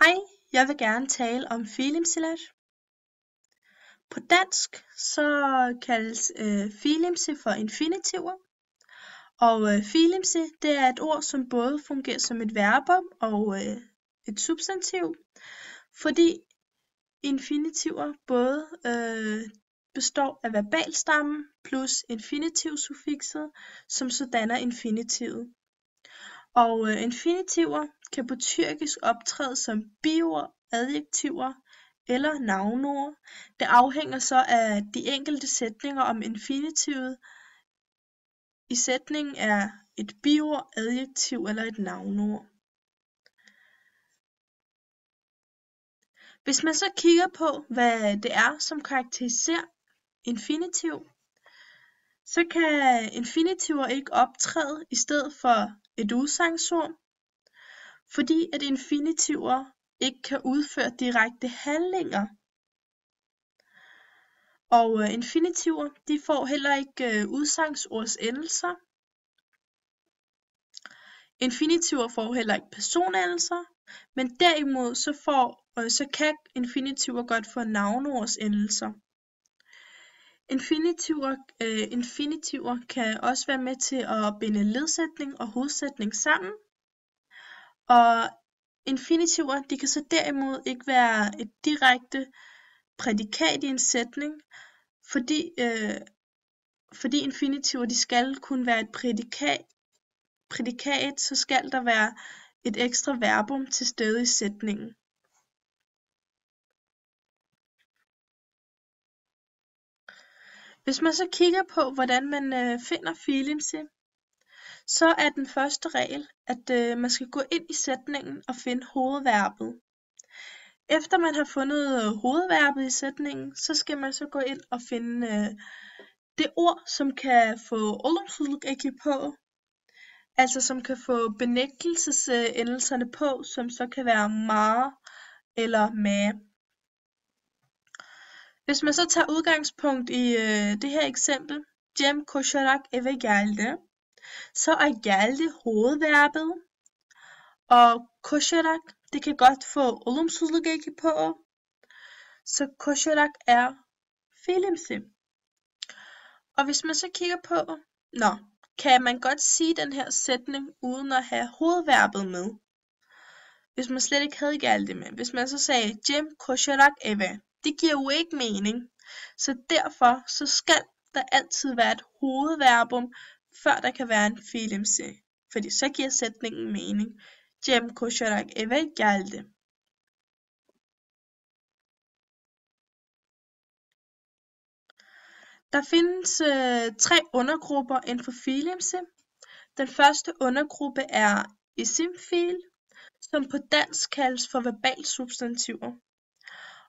Hej, jeg vil gerne tale om filimsilat. På dansk så kaldes filimsi for infinitiver, og filimsi det er et ord, som både fungerer som et verbum og et substantiv, fordi infinitiver både består af verbalstammen plus infinitivsuffikset, som så danner infinitivet. Og infinitiver kan på tyrkisk optræde som biord, adjektiver eller navnord. Det afhænger så af de enkelte sætninger, om infinitivet i sætningen er et biord, adjektiv eller et navnord. Hvis man så kigger på, hvad det er, som karakteriserer infinitiv, så kan infinitiver ikke optræde i stedet for et udsagnsord, fordi at infinitiver ikke kan udføre direkte handlinger. Og infinitiver, de får heller ikke udsagnsordsendelser. Infinitiver får heller ikke personendelser, men derimod så kan infinitiver godt få navneordsendelser. Infinitiver kan også være med til at binde ledsætning og hovedsætning sammen. Og infinitiver, de kan så derimod ikke være et direkte prædikat i en sætning, fordi infinitiver, de skal kun være et prædikat, så skal der være et ekstra verbum til stede i sætningen. Hvis man så kigger på, hvordan man finder filimsi, så er den første regel, at man skal gå ind i sætningen og finde hovedverbet. Efter man har fundet hovedverbet i sætningen, så skal man så gå ind og finde det ord, som kan få olumsuzluk eki på, altså som kan få benægtelsesendelserne på, som så kan være ma eller ma. Hvis man så tager udgangspunkt i det her eksempel, Cem koşarak eve geldi, så er geldi hovedverbet, og koşarak, det kan godt få olumsuzluk eki på, så koşarak er filimsi. Og hvis man så kigger på, kan man godt sige den her sætning uden at have hovedverbet med? Hvis man slet ikke havde geldi med. Hvis man så sagde Cem koşarak eve, det giver jo ikke mening. Så derfor så skal der altid være et hovedverbum, før der kan være en filimsi. Fordi så giver sætningen mening. Cem koşarak eve geldi. Der findes 3 undergrupper inden for filimsi. Den første undergruppe er isimfil, som på dansk kaldes for verbalsubstantiver.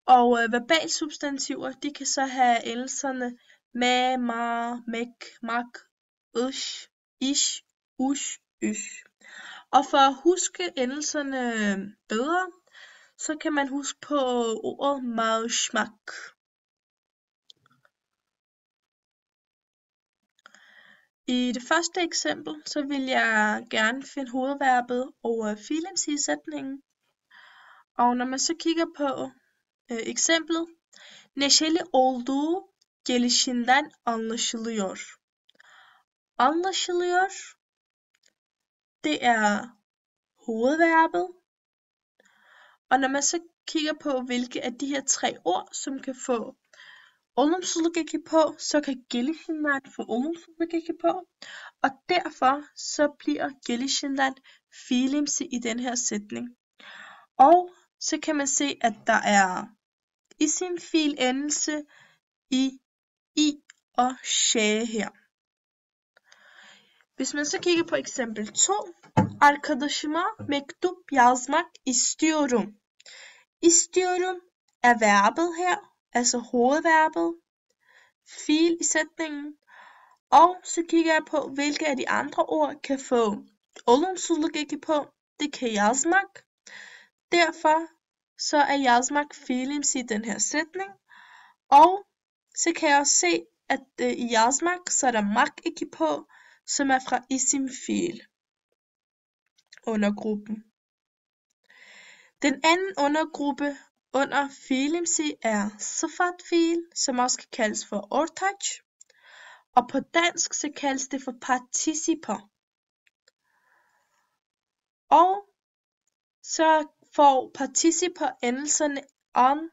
Og verbalsubstantiver, de kan så have endelserne ma, ma, mek, mak, ush, ish, ush, ysh. Og for at huske endelserne bedre, så kan man huske på ordet maushmak. I det første eksempel, så vil jeg gerne finde hovedverbet og filimsi i sætningen. Og når man så kigger på eksemplet, neşeli olduğu gelişinden anlaşılıyor. Anlaşılıyor, det er hovedverbet. Og når man så kigger på, hvilke af de her 3 ord, som kan få olumsuzluk eki på, så kan gelişinden få olumsuzluk eki på. Og derfor så bliver gelişinden filimsi i den her sætning. Og så kan man se, at der er isimfil endelse i og şe her. Hvis man så kigger på eksempel 2, arkadaşıma mektup yazmak istiyorum. İstiyorum er verbet her, altså hovedverbet, fil i sætningen. Og så kigger jeg på, hvilke af de andre ord kan få olumsuzluk eki på. Det kan yazmak. Derfor så er yazmak filimsi i den her sætning. Og så kan jeg også se, at i yazmak, så er der mak eki på, som er fra isimfil undergruppen. Den anden undergruppe under fiilimsi er sıfatfiil, som også kan kaldes for ortaç, og på dansk så kaldes det for participer. Og så får participer endelserne an,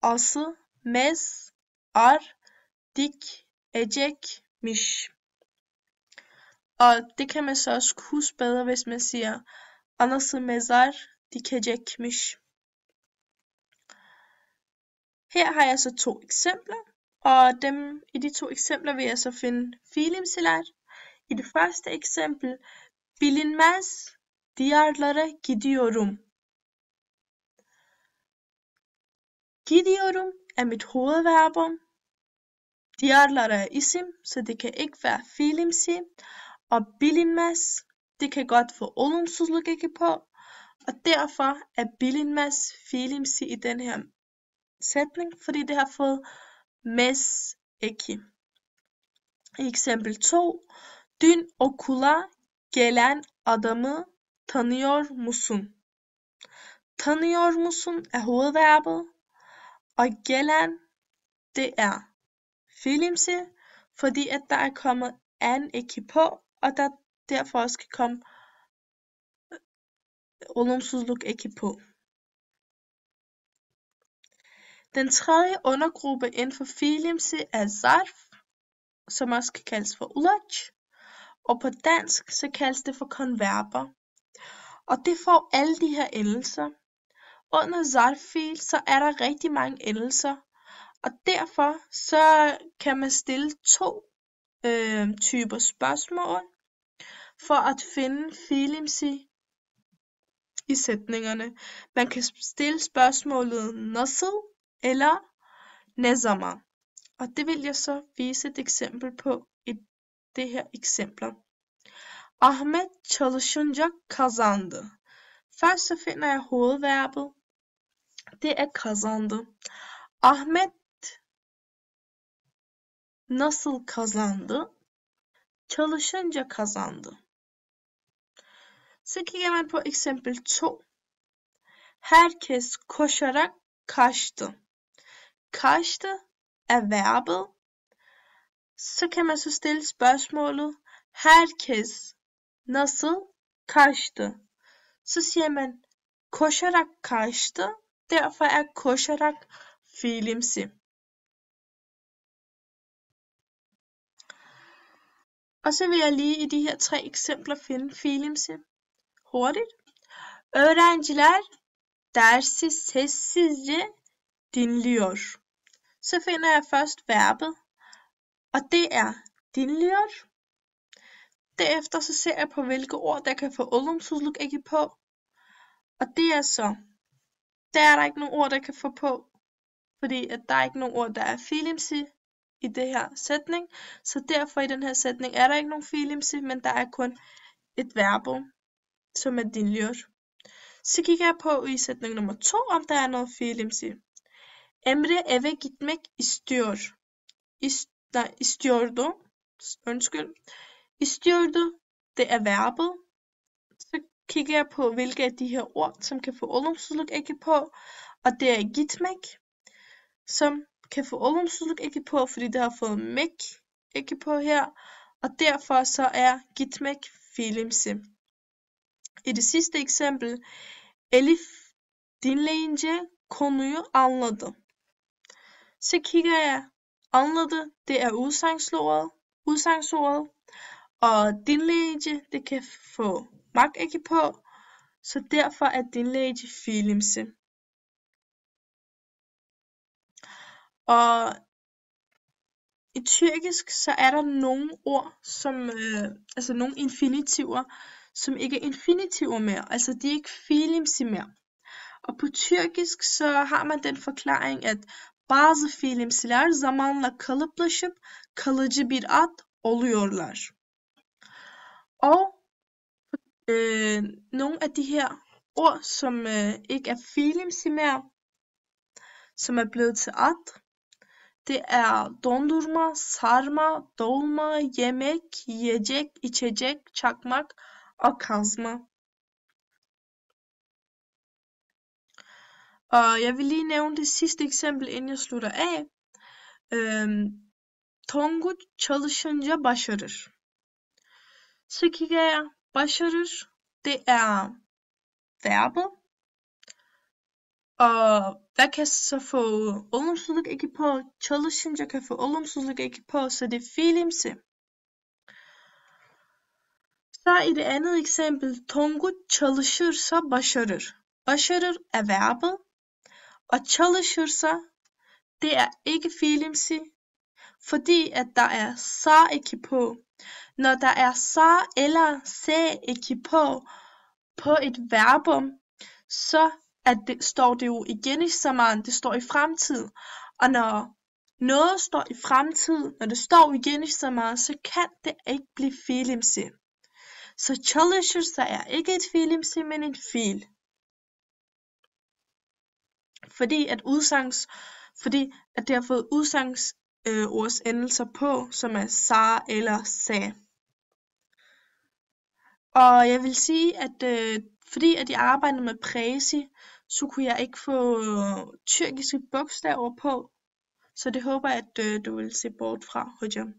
ası, mes, ar, dik, ecek, miş. Og det kan man så også huske bedre, hvis man siger anası mezar dikecekmiş. Her har jeg så 2 eksempler, og i de 2 eksempler vil jeg så finde fiilimsiler. I det første eksempel, bilinmez diyarlara gidiyorum. Gidiyorum er mit hovedverbum. Diyarlara er isim, så det kan ikke være fiilimsi. Og bilinmez, det kan godt få olumsuzluk eki på, og derfor er bilinmez fiilimsi i den her sætning, fordi det har fået mes eki. I eksempel 2. Dün okula gelen adamı tanıyor musun? Tanıyor musun er hovedverbet, og gelen, det er fiilimsi, fordi at der er kommet an eki på, og der derfor også kan komme olumsuzluk eki på. Den tredje undergruppe inden for fiilimsi er zarf, som også kan kaldes for ulaç, og på dansk så kaldes det for konverber. Og det får alle de her endelser. Under zarffiil så er der rigtig mange endelser, og derfor så kan man stille 2 typer spørgsmål for at finde fiilimsi i sætningerne. Man kan stille spørgsmålet nasıl eller ne zaman. Og det vil jeg så vise et eksempel på i det her eksempler. Ahmet çalışınca kazandı. Først så finder jeg hovedverbet. Det er kazandı. Ahmet nasıl kazandı? Çalışınca kazandı. Så kigger man på eksempel 2. Herkes koşarak kaçtı. Kaçtı er verbet. Så kan man så stille spørgsmålet, herkes nasıl kaçtı? Så siger man koşarak kaçtı, derfor er koşarak fiilimsi. Og så vil jeg lige i de her 3 eksempler finde fiilimsi hurtigt. Öğrenciler dersi sessizce dinliyor. Så finder jeg først verbet, og det er dinliyor. Derefter så ser jeg på, hvilke ord der kan få olumsuzluk eki på. Og det er så, der er der ikke nogen ord, der kan få på, fordi at der er ikke nogen ord, der er fiilimsi i det her sætning. Så derfor i den her sætning er der ikke nogen fiilimsi, men der er kun et verbum, som er dinliyor. Så kigger jeg på i sætning nummer 2, om der er noget fiilimsi. Emre eve gitmek istiyor. İstiyordu. Undskyld. İstiyordu, det er verbet. Så kigger jeg på, hvilke af de her ord, som kan få olumsuzluk eki på. Og det er gitmek, som kan få olumsuzluk eki på, fordi det har fået mek eki på her. Og derfor så er gitmek fiilimsi. I det sidste eksempel, Elif dinleyince konuyu anladı. Så kigger jeg, anladı, det er udsagsordet, og dinleyince, det kan få mak eki på, så derfor er dinleyici fiilimsi. Og i tyrkisk så er der nogle ord, som altså nogle infinitiver, som ikke er infinitiver mere, altså de er ikke fiilimsi mere. Og på tyrkisk så har man den forklaring, at bazı fiilimsiler zamanla kalıplaşıp kalıcı bir ad oluyorlar. Og nogle af de her ord, som ikke er fiilimsi mere, som er blevet til ad, det er dondurma, sarma, dolma, yemek, yiyecek, içecek, çakmak og kazma. Og jeg vil lige nævne det sidste eksempel, inden jeg slutter af. Tonguç çalışınca başarır. Så kigger jeg. Başarır, det er verbet. Og hvad kan så få olumsuzluk eki på? Çalışınca kan få olumsuzluk eki på, så det er fiilimsi. Så i det andet eksempel, Tonguç çalışırsa başarır. Başarır er verbet, og çalışırsa, det er ikke fiilimsi, fordi at der er sa eki på. Når der er sa eller se eki på et verbum, så står det jo i genitivssamaren, det står i fremtid. Og når noget står i fremtid, når det står i genitivssamaren, så kan det ikke blive fiilimsi. Så çalışırsa er ikke et fiilimsi, men en fiil. Fordi at det har fået udsagnords på, som er sa eller sa. Og jeg vil sige, at fordi at jeg arbejder med præsi, så kunne jeg ikke få tyrkiske bogstaver på. Så det håber jeg, at du vil se bort fra, hocam.